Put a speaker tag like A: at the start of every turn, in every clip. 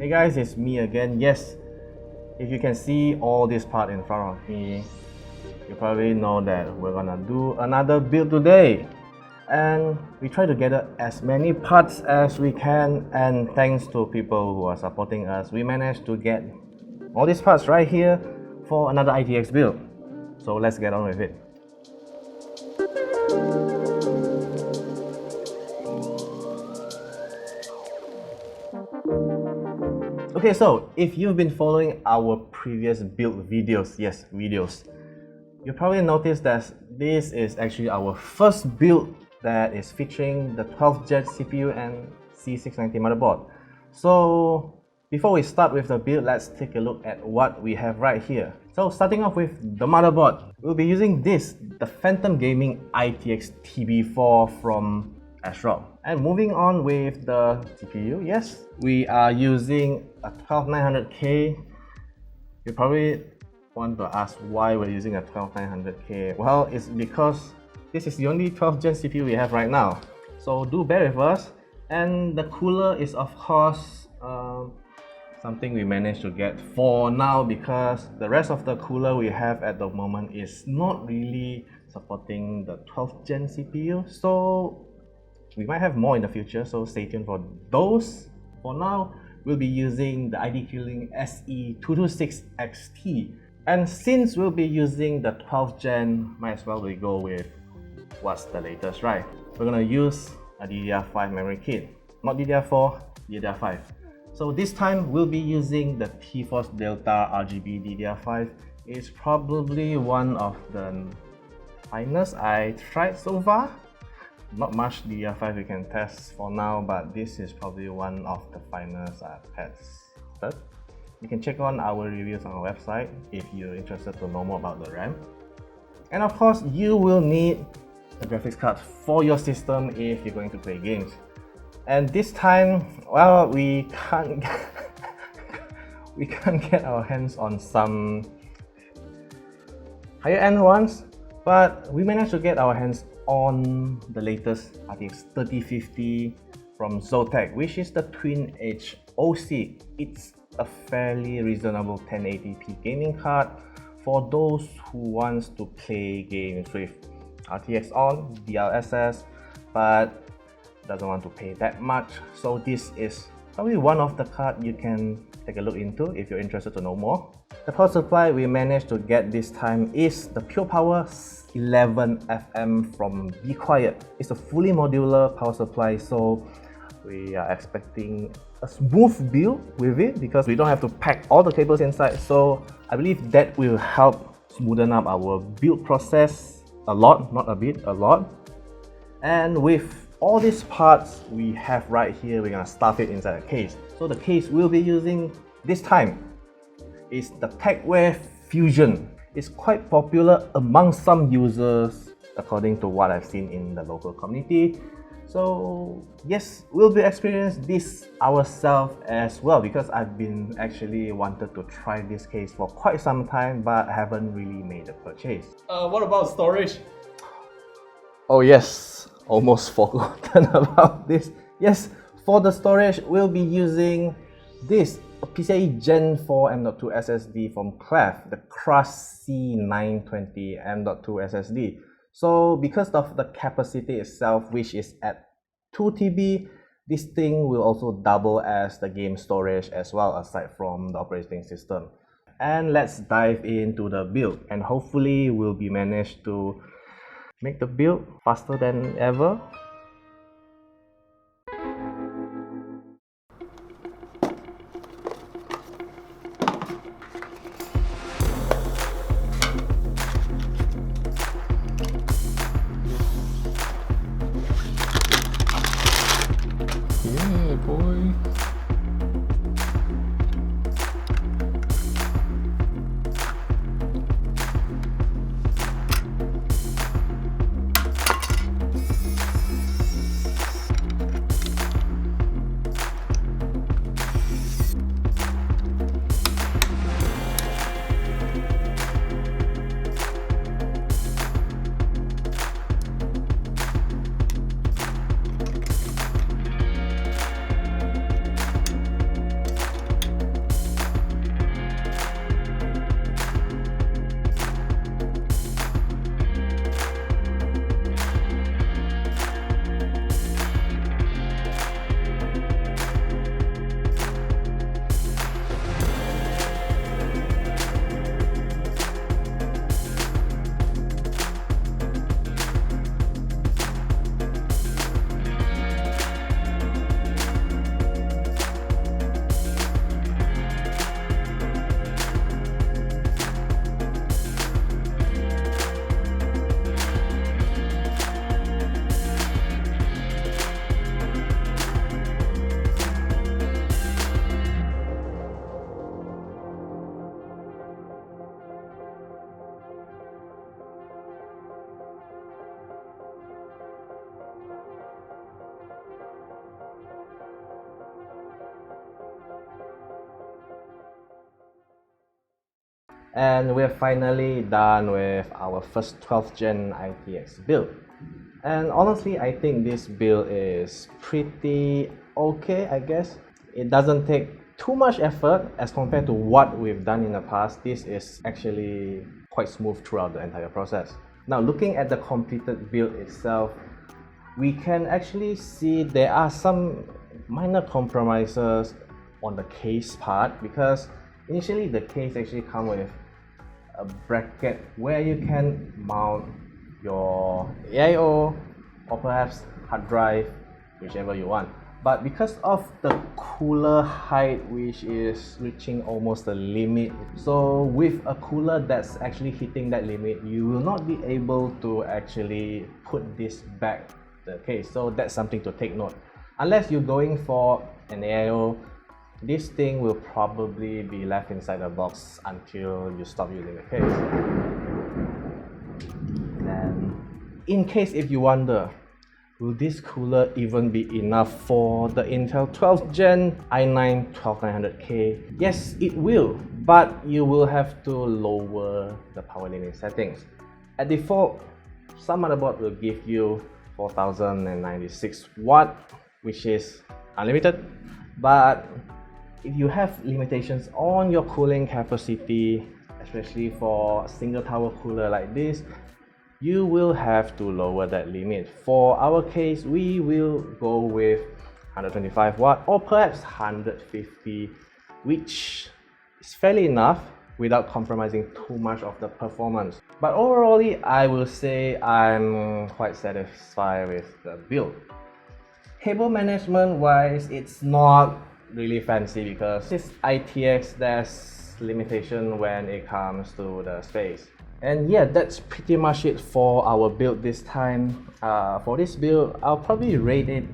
A: Hey guys, it's me again. Yes, if you can see all this part in front of me, you probably know that we're gonna do another build today. And we try to gather as many parts as we can, and thanks to people who are supporting us, we managed to get all these parts right here for another ITX build. So let's get on with it. Okay, so if you've been following our previous build videos, you probably noticed that this is actually our first build that is featuring the 12th-Gen CPU and Z690 motherboard. So before we start with the build, let's take a look at what we have right here. So starting off with the motherboard, we'll be using this, the Phantom Gaming-ITX TB4 from ASRock. And moving on with the CPU, yes, we are using a 12900K. You probably want to ask why we're using a 12900K. Well, it's because this is the only 12th-Gen CPU we have right now. So do bear with us. And the cooler is of course something we managed to get for now, because the rest of the cooler we have at the moment is not really supporting the 12th-Gen CPU. So we might have more in the future, so stay tuned for those. For now, we'll be using the ID Cooling SE226XT. And since we'll be using the 12th-Gen, might as well we go with what's the latest, right? We're gonna use a DDR5 memory kit, not DDR4, DDR5. So this time we'll be using the T-Force Delta RGB DDR5. It's probably one of the finest I tried so far. Not much DDR5 we can test for now, but this is probably one of the finest I've tested. You can check on our reviews on our website if you're interested to know more about the RAM. And of course, you will need a graphics card for your system if you're going to play games. And this time, well, we can't get our hands on some higher end ones, but we managed to get our hands on the latest RTX 3050 from ZOTAC, which is the twin edge OC. It's a fairly reasonable 1080p gaming card for those who wants to play games with RTX on DLSS but doesn't want to pay that much. So this is probably one of the cards you can take a look into if you're interested to know more. The power supply we managed to get this time is the Pure Power 11FM from Be Quiet. It's a fully modular power supply, so we are expecting a smooth build with it because we don't have to pack all the cables inside. So I believe that will help smoothen up our build process a lot, not a bit, a lot. And with all these parts we have right here, we're gonna stuff it inside a case. So the case we'll be using this time is the Tecware Fusion. It's quite popular among some users according to what I've seen in the local community. So yes, we'll be experiencing this ourselves as well, because I've been actually wanted to try this case for quite some time but haven't really made a purchase.
B: What about storage?
A: Oh yes, almost forgotten about this. Yes, for the storage, we'll be using this PCIe Gen 4 M.2 SSD from KLEVV, the CRAS C920 M.2 SSD. So because of the capacity itself, which is at 2 TB, this thing will also double as the game storage as well, aside from the operating system. And let's dive into the build, and hopefully we'll be managed to make the build faster than ever.
B: Yeah, boy.
A: And we're finally done with our first 12th-Gen ITX build. And honestly, I think this build is pretty okay, I guess. It doesn't take too much effort as compared to what we've done in the past. This is actually quite smooth throughout the entire process. Now, looking at the completed build itself, we can actually see there are some minor compromises on the case part, because initially the case actually comes with a bracket where you can mount your AIO or perhaps hard drive, whichever you want. But because of the cooler height, which is reaching almost the limit, so with a cooler that's actually hitting that limit, you will not be able to actually put this back the case. So that's something to take note. Unless you're going for an AIO, this thing will probably be left inside the box until you stop using the case. And in case if you wonder, will this cooler even be enough for the Intel 12th-Gen i9 12900K? Yes, it will, but you will have to lower the power limit settings. At default, some motherboard will give you 4096 watt, which is unlimited, but if you have limitations on your cooling capacity, especially for a single tower cooler like this, you will have to lower that limit. For our case, we will go with 125 watt or perhaps 150, which is fairly enough without compromising too much of the performance. But overall, I will say I'm quite satisfied with the build. Cable management wise, it's not really fancy because this ITX, there's limitation when it comes to the space. And yeah, that's pretty much it for our build this time. For this build, I'll probably rate it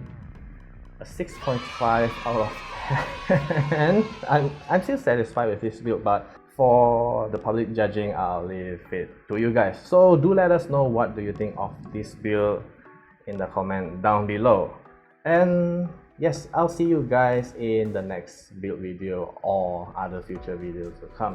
A: a 6.5 out of 10. I'm still satisfied with this build, but for the public judging, I'll leave it to you guys. So do let us know what do you think of this build in the comment down below. And yes, I'll see you guys in the next build video or other future videos to come.